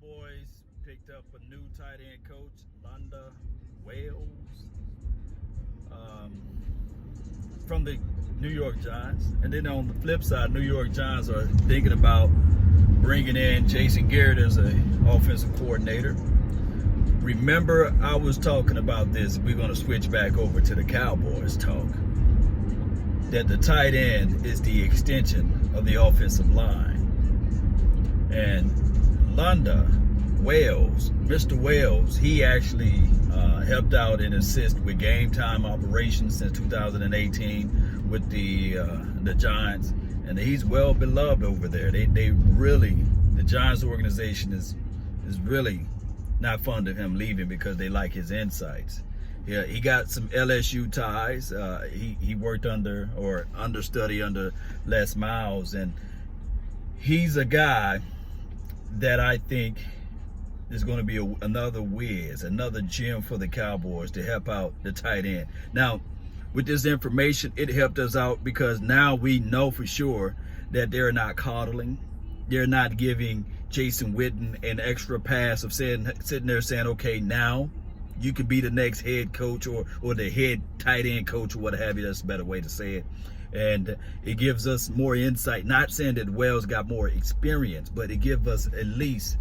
Cowboys picked up a new tight end coach, Lunda Wells, from the New York Giants. And then on the flip side, New York Giants are thinking about bringing in Jason Garrett as an offensive coordinator. Remember, I was talking about this. We're going to switch back over to the Cowboys talk. That the tight end is the extension of the offensive line. And Lunda Wells, Mr. Wells, he actually helped out and assist with game time operations since 2018 with the Giants, and he's well beloved over there. They really, the Giants organization is really not fond of him leaving because they like his insights. Yeah, he got some LSU ties. He worked understudy under Les Miles, and he's a guy that I think is going to be another whiz, another gem for the Cowboys to help out the tight end. Now, with this information, it helped us out because now we know for sure that they're not coddling. They're not giving Jason Witten an extra pass of sitting there saying, okay, now you could be the next head coach or the head tight end coach or what have you. That's a better way to say it. And it gives us more insight. Not saying that Wells got more experience, but it gives us at least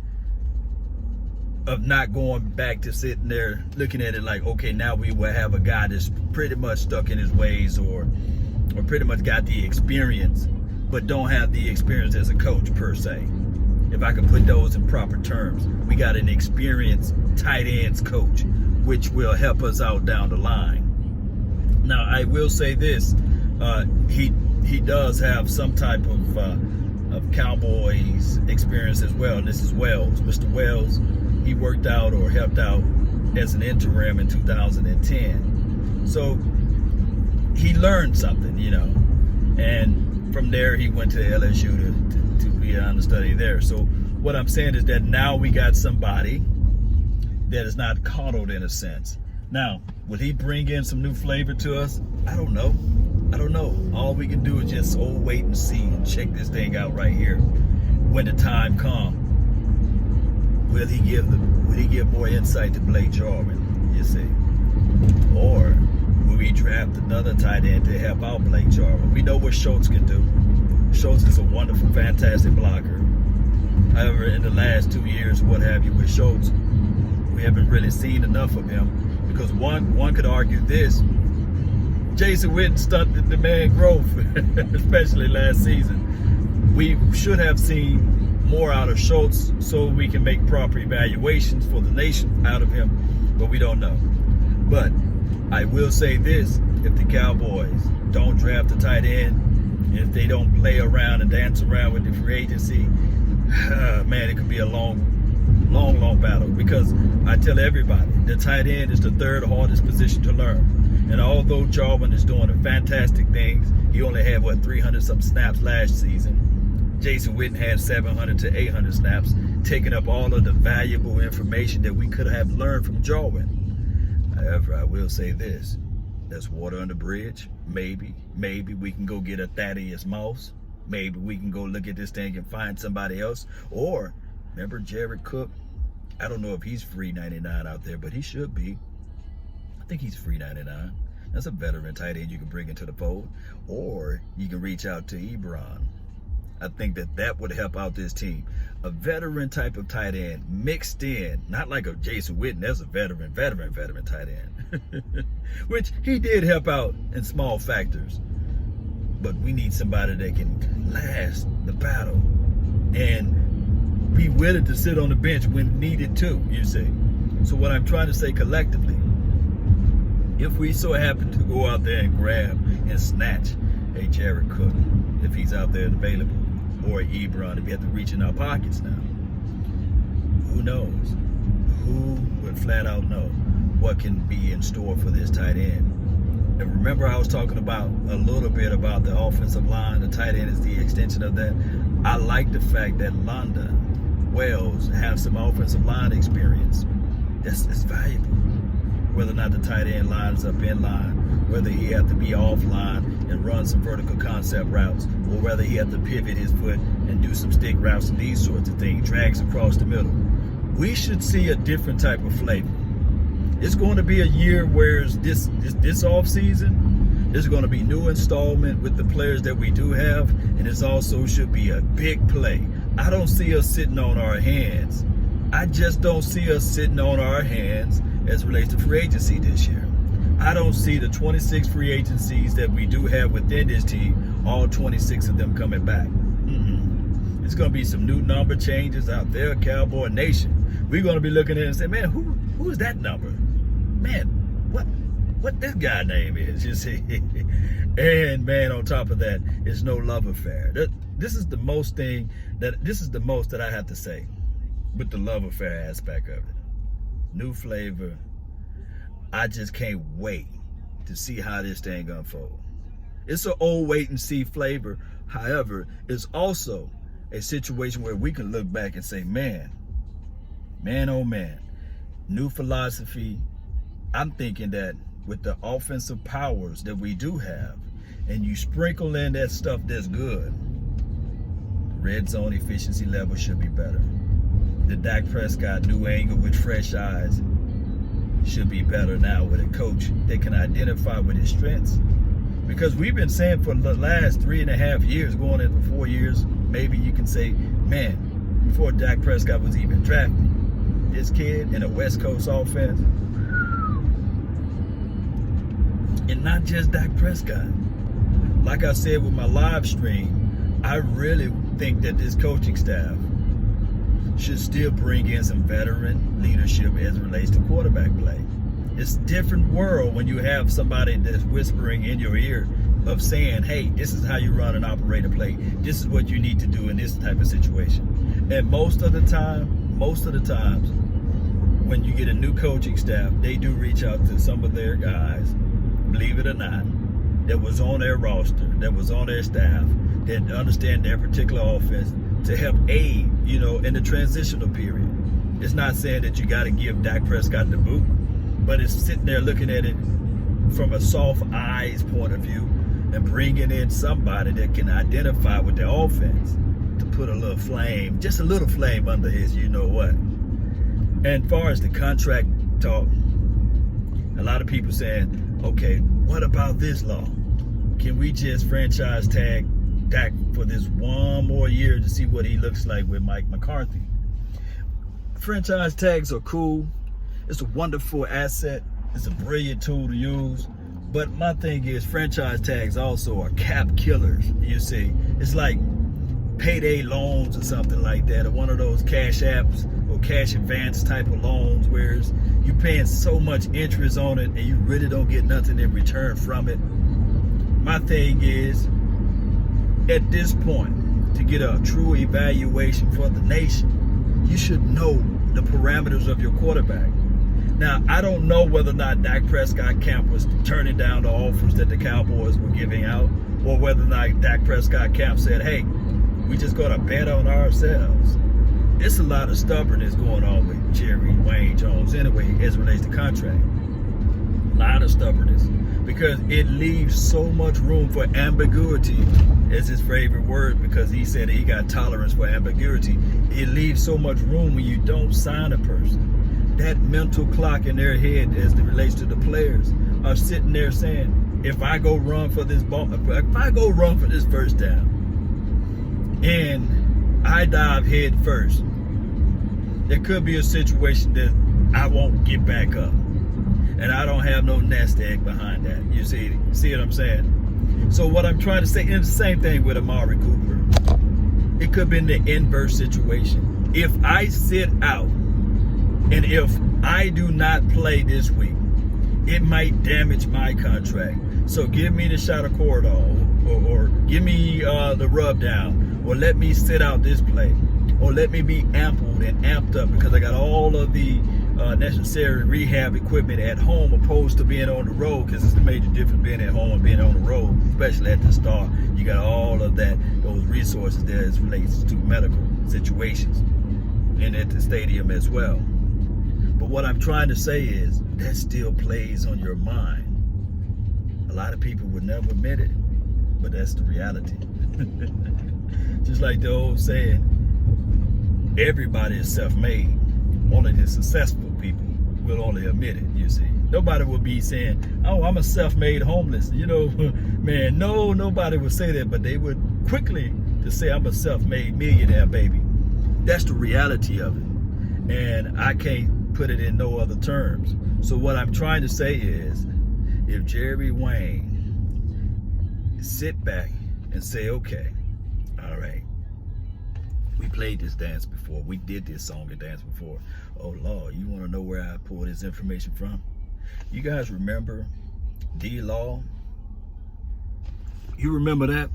of not going back to sitting there looking at it like, okay, now we will have a guy that's pretty much stuck in his ways or pretty much got the experience, but don't have the experience as a coach per se. If I can put those in proper terms, we got an experienced tight ends coach, which will help us out down the line. Now, I will say this. He does have some type of Cowboys experience as well. And this is Wells. Mr. Wells, he worked out or helped out as an interim in 2010. So he learned something, and from there he went to LSU to be an understudy there. So what I'm saying is that now we got somebody that is not coddled in a sense. Now, will he bring in some new flavor to us? I don't know. All we can do is just wait and see and check this thing out right here. When the time comes, will he give more insight to Blake Jarwin? You see, or will we draft another tight end to help out Blake Jarwin? We know what Schultz can do. Schultz is a wonderful, fantastic blocker. However, in the last 2 years, what have you, with Schultz, we haven't really seen enough of him because one could argue this. Jason Witten stunted the man growth, especially last season. We should have seen more out of Schultz so we can make proper evaluations for the nation out of him, but we don't know. But I will say this, if the Cowboys don't draft a tight end, if they don't play around and dance around with the free agency, man, it could be a long battle because I tell everybody, the tight end is the third hardest position to learn. And although Jarwin is doing fantastic things, he only had, 300-something snaps last season. Jason Witten had 700 to 800 snaps, taking up all of the valuable information that we could have learned from Jarwin. However, I will say this. There's water on the bridge. Maybe we can go get a Thaddeus Moss. Maybe we can go look at this thing and find somebody else. Or, remember Jared Cook? I don't know if he's free 99 out there, but he should be. I think he's free 99. That's a veteran tight end you can bring into the fold. Or you can reach out to Ebron. I think that would help out this team. A veteran type of tight end mixed in, not like a Jason Witten. That's a veteran tight end. Which he did help out in small factors. But we need somebody that can last the battle and be willing to sit on the bench when needed too, you see. So what I'm trying to say collectively, if we so happen to go out there and grab and snatch a Jared Cook, if he's out there available, or Ebron, if we have to reach in our pockets now, who knows? Who would flat out know what can be in store for this tight end? And remember, I was talking about a little bit about the offensive line. The tight end is the extension of that. I like the fact that Lunda Wells has some offensive line experience. That's valuable. Whether or not the tight end lines up in line, whether he had to be offline and run some vertical concept routes, or whether he had to pivot his foot and do some stick routes and these sorts of things, drags across the middle. we should see a different type of flavor. It's going to be a year where this off season, there's going to be new installment with the players that we do have, and it also should be a big play. I don't see us sitting on our hands. I just don't see us sitting on our hands as it relates to free agency this year. I don't see the 26 free agencies that we do have within this team, all 26 of them coming back. It's going to be some new number changes out there, Cowboy Nation. We're going to be looking at it and say, man, who is that number? Man, what this guy name is, you see. And man, on top of that, it's no love affair. This is the most that I have to say with the love affair aspect of it. New flavor. I just can't wait to see how this thing unfolds. It's an old wait and see flavor. However, it's also a situation where we can look back and say, man, oh man, new philosophy. I'm thinking that with the offensive powers that we do have, and you sprinkle in that stuff that's good, red zone efficiency level should be better. The Dak Prescott new angle with fresh eyes should be better now with a coach that can identify with his strengths. Because we've been saying for the last 3.5 years, going into 4 years, maybe you can say, man, before Dak Prescott was even drafted, this kid in a West Coast offense, and not just Dak Prescott. Like I said with my live stream, I really think that this coaching staff should still bring in some veteran leadership as it relates to quarterback play. It's a different world when you have somebody that's whispering in your ear of saying, hey, this is how you run and operate a play. This is what you need to do in this type of situation. And most of the times, when you get a new coaching staff, they do reach out to some of their guys, believe it or not, that was on their roster, that was on their staff, that understand their particular offense to help aid, in the transitional period. It's not saying that you got to give Dak Prescott the boot, but it's sitting there looking at it from a soft eyes point of view and bringing in somebody that can identify with their offense to put a little flame, just a little flame under his you-know-what. And as far as the contract talk, a lot of people saying, okay, what about this law? Can we just franchise tag Dak for this one more year to see what he looks like with Mike McCarthy? Franchise tags are cool. It's a wonderful asset. It's a brilliant tool to use. But my thing is, franchise tags also are cap killers. You see, it's like payday loans or something like that, or one of those cash apps or cash advance type of loans, where you're paying so much interest on it and you really don't get nothing in return from it. My thing is, at this point, to get a true evaluation for the nation, you should know the parameters of your quarterback. Now, I don't know whether or not Dak Prescott camp was turning down the offers that the Cowboys were giving out, or whether or not Dak Prescott camp said, hey, we just got to bet on ourselves. It's a lot of stubbornness going on with Jerry Wayne Jones anyway as it relates to contract. A lot of stubbornness, because it leaves so much room for ambiguity, is his favorite word, because he said he got tolerance for ambiguity. It leaves so much room when you don't sign a person. That mental clock in their head as it relates to the players are sitting there saying, if I go run for this ball, if I go run for this first down and I dive head first, there could be a situation that I won't get back up. And I don't have no nest egg behind that. You see what I'm saying? So what I'm trying to say, and it's the same thing with Amari Cooper. It could be in the inverse situation. If I sit out, and if I do not play this week, it might damage my contract. So give me the shot of Cordon, or give me the rub down, or let me sit out this play, or let me be ampled and amped up because I got all of the necessary rehab equipment at home opposed to being on the road, because it's a major difference being at home and being on the road, especially at the start. You got all of that, those resources there as relates to medical situations, and at the stadium as well. But what I'm trying to say is that still plays on your mind. A lot of people would never admit it, but that's the reality. Just like the old saying, everybody is self-made. Only the successful people will only admit it, you see. Nobody will be saying, oh, I'm a self-made homeless. You know, man, no, nobody would say that, but they would quickly to say I'm a self-made millionaire, baby. That's the reality of it. And I can't put it in no other terms. So what I'm trying to say is, if Jerry Wayne sit back and say, okay, all right, we played this dance before. We did this song and dance before. Oh, Lord, you want to know where I pulled this information from? You guys remember D-Law? You remember that?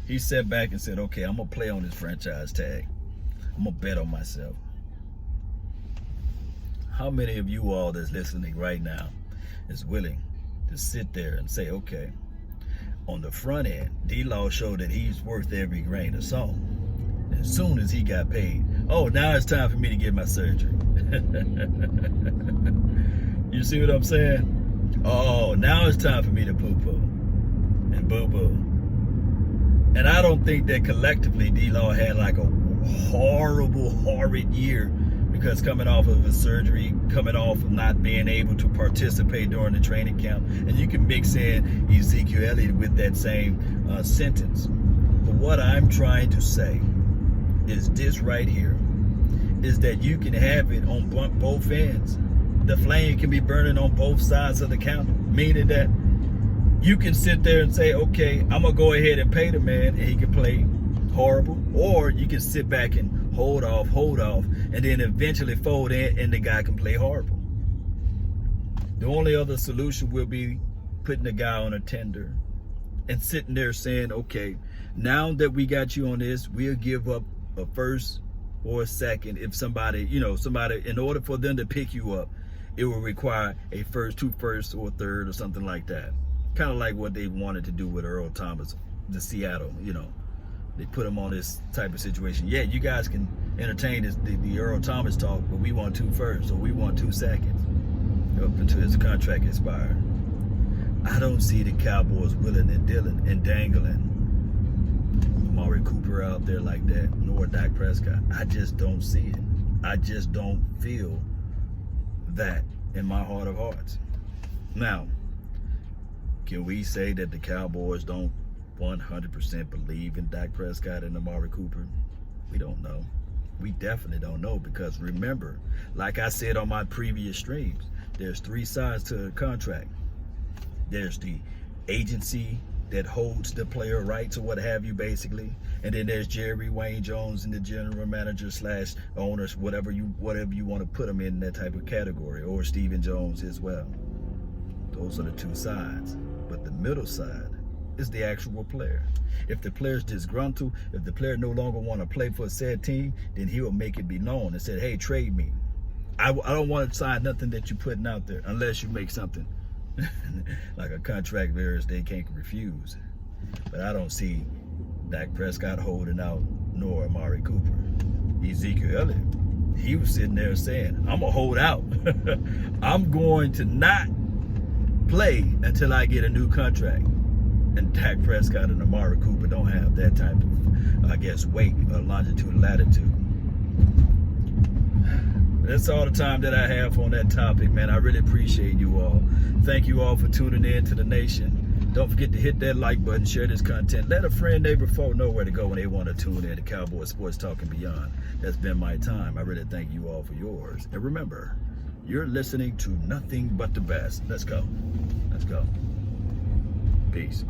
He sat back and said, okay, I'm going to play on this franchise tag. I'm going to bet on myself. How many of you all that's listening right now is willing to sit there and say, okay, on the front end, D-Law showed that he's worth every grain of salt. As soon as he got paid, oh, now it's time for me to get my surgery. You see what I'm saying? Oh, now it's time for me to poo-poo and boo-boo. And I don't think that collectively D-Law had like a horrible, horrid year, because coming off of his surgery, coming off of not being able to participate during the training camp, and you can mix in Ezekiel Elliott with that same sentence. But what I'm trying to say is this right here, is that you can have it on both ends. The flame can be burning on both sides of the counter, meaning that you can sit there and say, okay, I'm going to go ahead and pay the man and he can play horrible, or you can sit back and hold off, and then eventually fold in and the guy can play horrible. The only other solution will be putting the guy on a tender and sitting there saying, okay, now that we got you on this, we'll give up a first or a second. If somebody, in order for them to pick you up, it will require a first, 2 firsts, or a third, or something like that. Kind of like what they wanted to do with Earl Thomas, the Seattle, They put him on this type of situation. Yeah, you guys can entertain the Earl Thomas talk, but we want 2 firsts, or we want 2 seconds up until his contract expired. I don't see the Cowboys willing and dealing and dangling Amari Cooper out there like that, nor Dak Prescott. I just don't see it. I just don't feel that in my heart of hearts. Now, can we say that the Cowboys don't 100% believe in Dak Prescott and Amari Cooper? We don't know. We definitely don't know, because remember, like I said on my previous streams, there's 3 sides to a contract. There's the agency that holds the player rights or what have you, basically, and then there's Jerry Wayne Jones and the general manager / owners, whatever you want to put them in that type of category, or Stephen Jones as well. Those are the 2 sides. But the middle side is the actual player. If the player's disgruntled, if the player no longer want to play for said team, then he will make it be known and say, hey, trade me. I don't want to sign nothing that you're putting out there unless you make something like a contract various they can't refuse. But I don't see Dak Prescott holding out, nor Amari Cooper. Ezekiel Elliott, he was sitting there saying, I'm going to hold out. I'm going to not play until I get a new contract. And Dak Prescott and Amari Cooper don't have that type of, weight or longitude, latitude. That's all the time that I have on that topic, man. I really appreciate you all. Thank you all for tuning in to the nation. Don't forget to hit that like button, share this content. Let a friend, neighbor, foe know where to go when they want to tune in to Cowboy Sports Talk and Beyond. That's been my time. I really thank you all for yours. And remember, you're listening to nothing but the best. Let's go. Let's go. Peace.